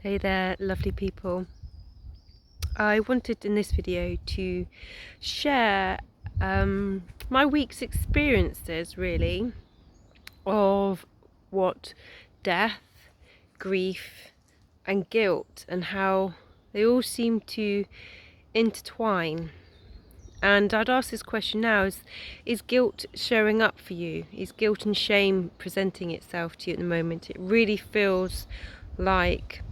Hey there, lovely people. I wanted in this video to share my week's experiences, really, of what death, grief, and guilt, and how they all seem to intertwine. And I'd ask this question now, is guilt showing up for you? Is guilt and shame presenting itself to you at the moment? It really feels like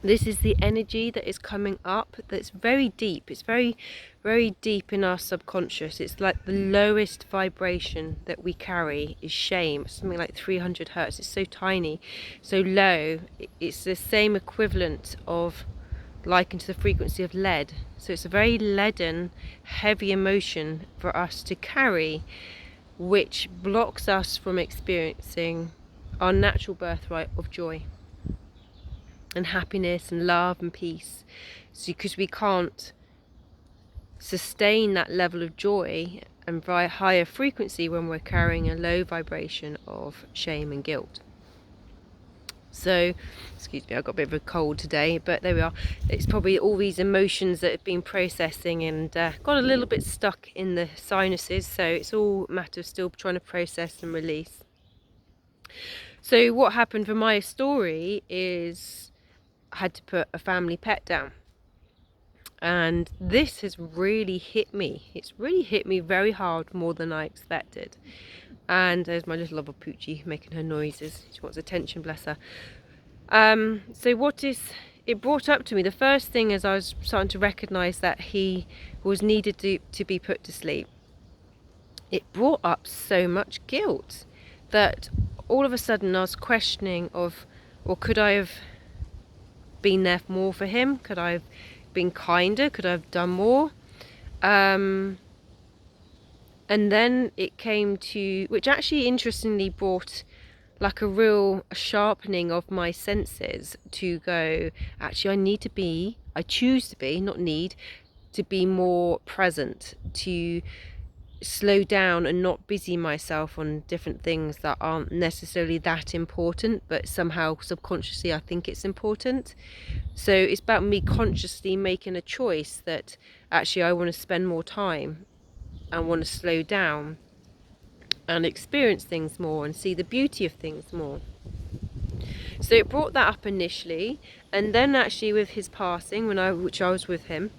this is the energy that is coming up, that's very deep. It's very, very deep in our subconscious. It's like the lowest vibration that we carry is shame. Something like 300 hertz. It's so tiny, so low. It's the same equivalent of likened to the frequency of lead. So it's a very leaden, heavy emotion for us to carry, which blocks us from experiencing our natural birthright of joy and happiness and love and peace. So because we can't sustain that level of joy and higher frequency when we're carrying a low vibration of shame and guilt. So, excuse me, I've got a bit of a cold today, but there we are. It's probably all these emotions that have been processing and got a little bit stuck in the sinuses, so it's all a matter of still trying to process and release. So what happened for my story is I had to put a family pet down, and this has really hit me. It's really hit me very hard, more than I expected. And there's my little lover Poochie making her noises. She wants attention, bless her. So what is it brought up to me? The first thing is I was starting to recognize that he was needed to be put to sleep. It brought up so much guilt that all of a sudden I was questioning of, well, could I have been there more for him? Could I have been kinder? Could I have done more? And then it came to, which actually interestingly brought like a real sharpening of my senses to go, actually I choose to be, not need, to be more present, to slow down and not busy myself on different things that aren't necessarily that important, but somehow subconsciously I think it's important. So it's about me consciously making a choice that actually I want to spend more time and want to slow down and experience things more and see the beauty of things more. So it brought that up initially, and then actually with his passing, which I was with him,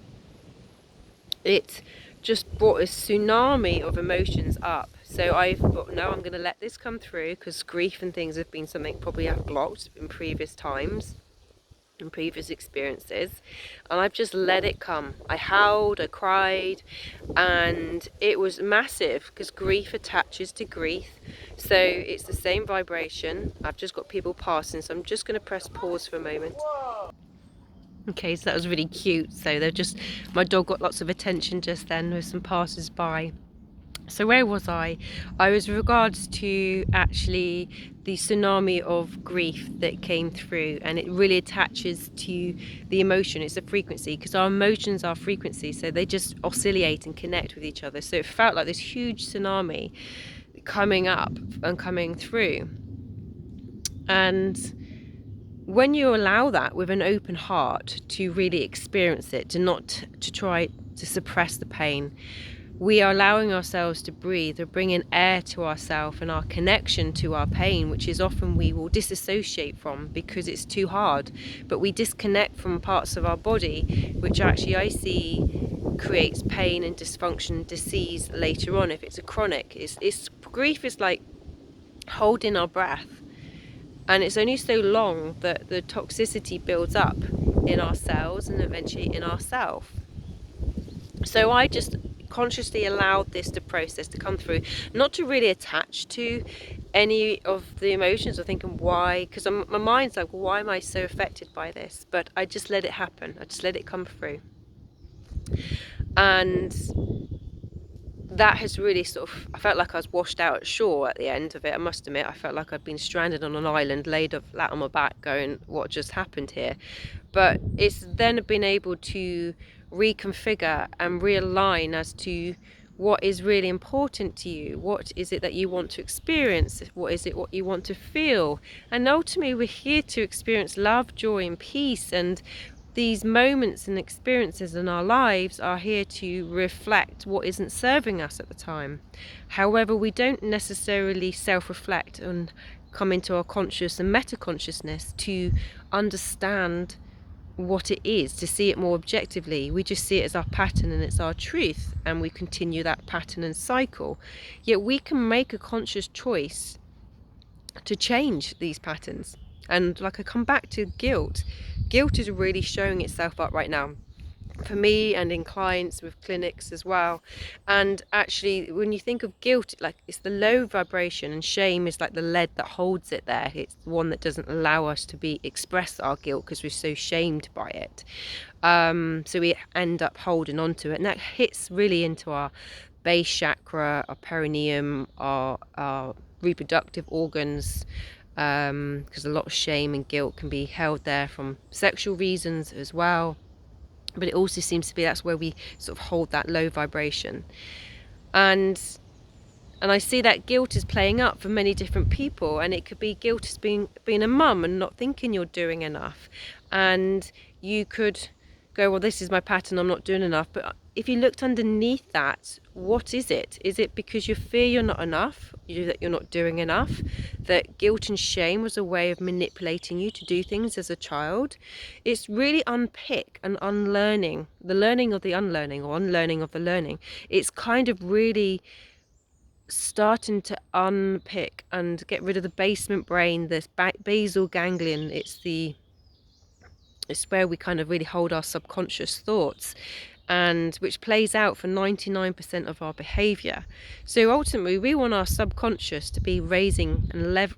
it just brought a tsunami of emotions up. So I thought, no, I'm going to let this come through, because grief and things have been something probably I've blocked in previous times, in previous experiences, and I've just let it come. I howled, I cried, and it was massive because grief attaches to grief. So it's the same vibration. I've just got people passing, so I'm just going to press pause for a moment. Okay, so that was really cute. So my dog got lots of attention just then with some passers-by. So where was I? I was with regards to actually the tsunami of grief that came through, and it really attaches to the emotion. It's a frequency, because our emotions are frequency, so they just oscillate and connect with each other. So it felt like this huge tsunami coming up and coming through. And when you allow that with an open heart to really experience it, to try to suppress the pain, we are allowing ourselves to breathe. We're bringing air to ourselves and our connection to our pain, which is often we will disassociate from because it's too hard. But we disconnect from parts of our body, which actually I see creates pain and dysfunction and disease later on if it's a chronic. Grief is like holding our breath. And it's only so long that the toxicity builds up in our cells and eventually in ourselves. So I just consciously allowed this to process, to come through, not to really attach to any of the emotions or thinking why, because my mind's like, well, why am I so affected by this? But I just let it happen. I just let it come through. And that has really I felt like I was washed out at shore at the end of it. I must admit, I felt like I'd been stranded on an island, laid flat on my back, going, what just happened here? But it's then been able to reconfigure and realign as to what is really important to you, what is it that you want to experience, what is it what you want to feel. And ultimately we're here to experience love, joy and peace, and these moments and experiences in our lives are here to reflect what isn't serving us at the time. However, we don't necessarily self-reflect and come into our conscious and meta-consciousness to understand what it is, to see it more objectively. We just see it as our pattern and it's our truth, and we continue that pattern and cycle. Yet we can make a conscious choice to change these patterns. And like, I come back to guilt. Guilt is really showing itself up right now for me and in clients with clinics as well. And actually, when you think of guilt, like, it's the low vibration, and shame is like the lead that holds it there. It's the one that doesn't allow us to express our guilt because we're so shamed by it. So we end up holding on to it, and that hits really into our base chakra, our perineum, our reproductive organs, because a lot of shame and guilt can be held there from sexual reasons as well. But it also seems to be that's where we sort of hold that low vibration. And I see that guilt is playing up for many different people, and it could be guilt as being a mum and not thinking you're doing enough. And you could go, well, this is my pattern, I'm not doing enough. But if you looked underneath that, what is it? Is it because you fear you're not enough, that you're not doing enough, that guilt and shame was a way of manipulating you to do things as a child? It's really unpick and unlearning, the learning of the unlearning, or unlearning of the learning. It's kind of really starting to unpick and get rid of the basement brain, this basal ganglion. It's where we kind of really hold our subconscious thoughts, and which plays out for 99% of our behavior. So ultimately we want our subconscious to be raising and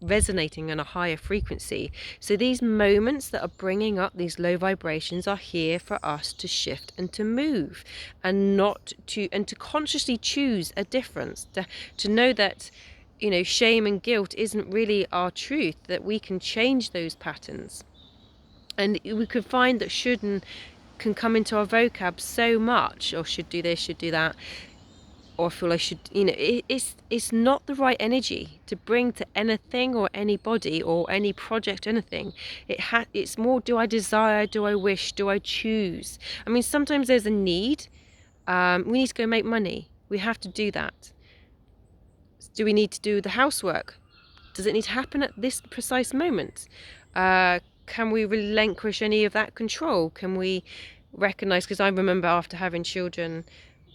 resonating on a higher frequency. So these moments that are bringing up these low vibrations are here for us to shift and to move, and to consciously choose a difference, to know that, you know, shame and guilt isn't really our truth, that we can change those patterns. And we could find that should and can come into our vocab so much, or should do this, should do that, or feel I should, you know, it's not the right energy to bring to anything or anybody or any project, anything. It's more, do I desire, do I wish, do I choose? I mean, sometimes there's a need. We need to go make money. We have to do that. Do we need to do the housework? Does it need to happen at this precise moment? Can we relinquish any of that control? Can we recognize, because I remember after having children,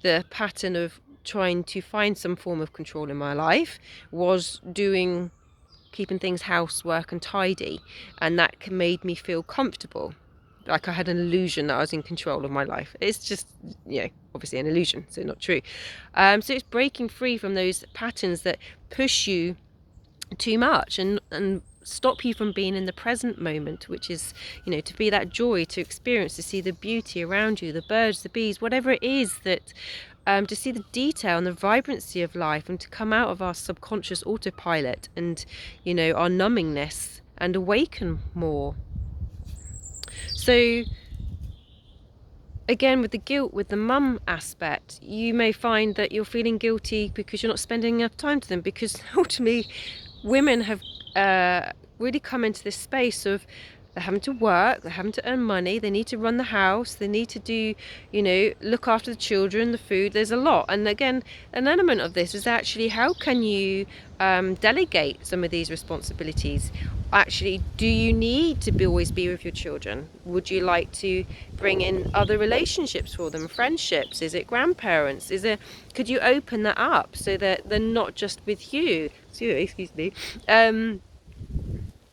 the pattern of trying to find some form of control in my life was keeping things housework and tidy, and that made me feel comfortable, like I had an illusion that I was in control of my life. It's just, you know, obviously an illusion, so not true. So it's breaking free from those patterns that push you too much and stop you from being in the present moment, which is, you know, to be that joy, to experience, to see the beauty around you, the birds, the bees, whatever it is, that to see the detail and the vibrancy of life, and to come out of our subconscious autopilot and, you know, our numbingness, and awaken more. So again, with the guilt, with the mum aspect, you may find that you're feeling guilty because you're not spending enough time to them, because ultimately women have really come into this space of they're having to work, they're having to earn money, they need to run the house, they need to do, you know, look after the children, the food. There's a lot. And again, an element of this is actually, how can you delegate some of these responsibilities? Actually, do you need to always be with your children? Would you like to bring in other relationships for them, friendships? Is it grandparents? Could you open that up so that they're not just with you? Excuse me.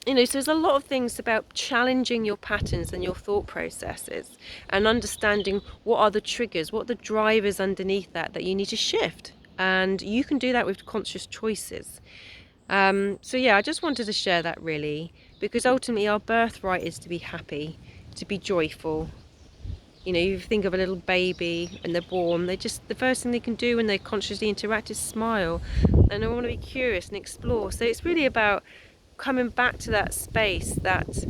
You know, so there's a lot of things about challenging your patterns and your thought processes, and understanding what are the triggers, what are the drivers underneath that you need to shift. And you can do that with conscious choices. So yeah, I just wanted to share that, really, because ultimately our birthright is to be happy, to be joyful. You know, you think of a little baby and they're born, the first thing they can do when they consciously interact is smile, and they want to be curious and explore. So it's really about coming back to that space, that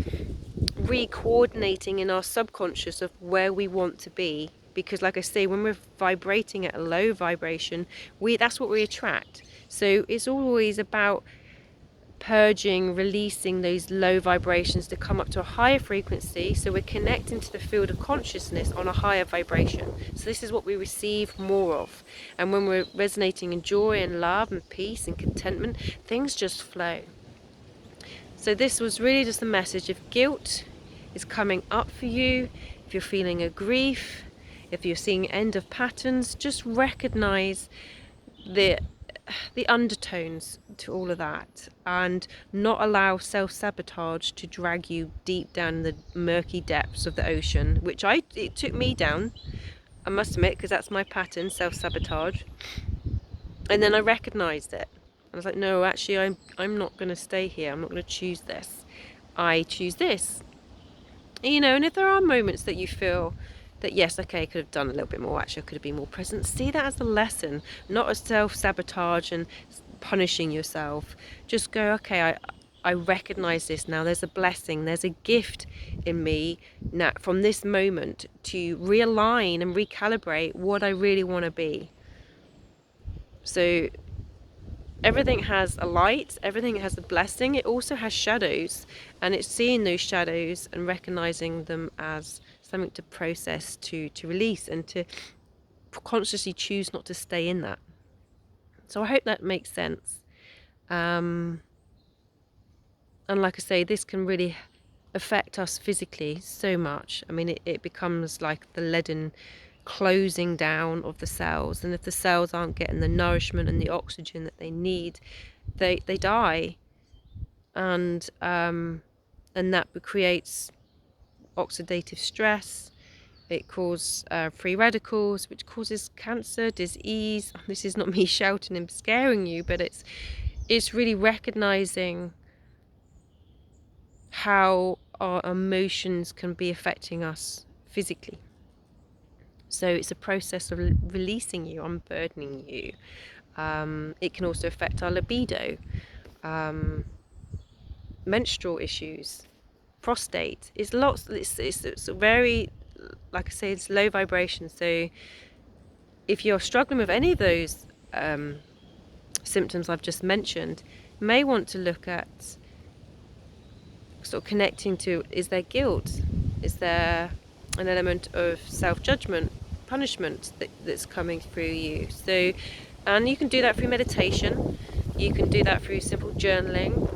re-coordinating in our subconscious of where we want to be, because like I say, when we're vibrating at a low vibration, that's what we attract. So it's always about purging, releasing those low vibrations to come up to a higher frequency, so we're connecting to the field of consciousness on a higher vibration. So this is what we receive more of. And when we're resonating in joy and love and peace and contentment, things just flow. So this was really just a message. If guilt is coming up for you, if you're feeling a grief, if you're seeing end of patterns, just recognize the undertones to all of that, and not allow self-sabotage to drag you deep down the murky depths of the ocean, which it took me down, I must admit, because that's my pattern, self-sabotage. And then I recognized it. I was like, no, actually, I'm not going to stay here. I'm not going to choose this. I choose this. And if there are moments that you feel that, yes, okay, I could have done a little bit more, actually I could have been more present, see that as a lesson, not as self-sabotage and punishing yourself. Just go, okay, I recognize this now. There's a blessing, there's a gift in me now from this moment to realign and recalibrate what I really want to be. So everything has a light, everything has a blessing. It also has shadows, and it's seeing those shadows and recognizing them as something to process, to release, and to consciously choose not to stay in that. So I hope that makes sense. And like I say, this can really affect us physically so much. I mean, it becomes like the leaden closing down of the cells, and if the cells aren't getting the nourishment and the oxygen that they need, they die, and that creates oxidative stress. It causes free radicals, which causes cancer, disease. This is not me shouting and scaring you, but it's really recognizing how our emotions can be affecting us physically. So it's a process of releasing you, unburdening you. It can also affect our libido, menstrual issues, prostate. It's very, like I say, it's low vibration. So if you're struggling with any of those symptoms I've just mentioned, you may want to look at sort of connecting to, is there guilt? Is there an element of self-judgment, punishment that's coming through you? So, and you can do that through meditation. You can do that through simple journaling,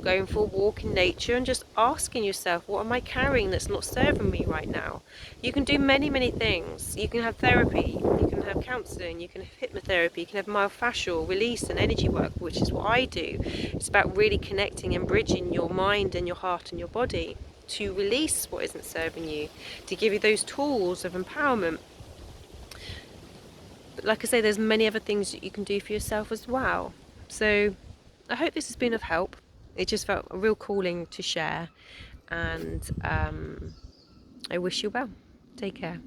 going for a walk in nature, and just asking yourself, what am I carrying that's not serving me right now? You can do many things. You can have therapy, you can have counselling, you can have hypnotherapy, you can have myofascial release and energy work, which is what I do. It's about really connecting and bridging your mind and your heart and your body to release what isn't serving you, to give you those tools of empowerment. But like I say, there's many other things that you can do for yourself as well. So I hope this has been of help. It just felt a real calling to share, and I wish you well. Take care.